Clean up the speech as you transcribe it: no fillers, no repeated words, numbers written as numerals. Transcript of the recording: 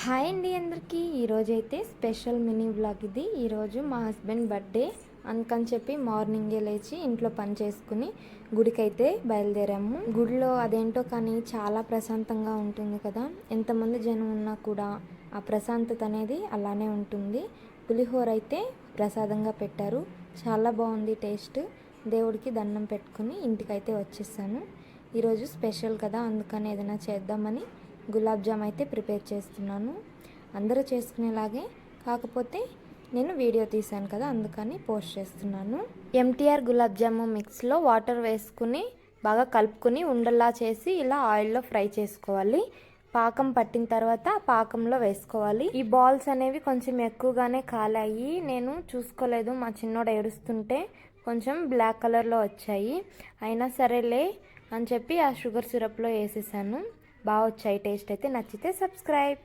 Hi అండి అందరికీ ఈరోజైతే స్పెషల్ మినీ వ్లాగ్ ఇది. ఈరోజు మా హస్బెండ్ బర్త్డే అందుకని చెప్పి మార్నింగే లేచి ఇంట్లో పని చేసుకుని గుడికైతే బయలుదేరాము. గుడిలో అదేంటో కానీ చాలా ప్రశాంతంగా ఉంటుంది కదా. ఎంతమంది జనం ఉన్నా కూడా ఆ ప్రశాంతత అనేది అలానే ఉంటుంది. పులిహోర అయితే ప్రసాదంగా పెట్టారు, చాలా బాగుంది టేస్ట్. దేవుడికి దండం పెట్టుకుని ఇంటికైతే వచ్చేసాను. ఈరోజు స్పెషల్ కదా, అందుకని ఏదైనా చేద్దామని గులాబ్ జామ్ అయితే ప్రిపేర్ చేస్తున్నాను. అందరూ చేసుకునేలాగే, కాకపోతే నేను వీడియో తీశాను కదా అందుకని పోస్ట్ చేస్తున్నాను. ఎంటీఆర్ గులాబ్ జాము మిక్స్లో వాటర్ వేసుకుని బాగా కలుపుకుని ఉండల్లా చేసి ఇలా ఆయిల్లో ఫ్రై చేసుకోవాలి. పాకం పట్టిన తర్వాత పాకంలో వేసుకోవాలి. ఈ బాల్స్ అనేవి కొంచెం ఎక్కువగానే కాలాయి, నేను చూసుకోలేదు. మా చిన్నోడు ఏడుస్తుంటే కొంచెం బ్లాక్ కలర్లో వచ్చాయి. అయినా సరేలే అని చెప్పి ఆ షుగర్ సిరప్లో వేసేసాను. బాగా వచ్చాయి టేస్ట్ అయితే. నచ్చితే సబ్స్క్రైబ్.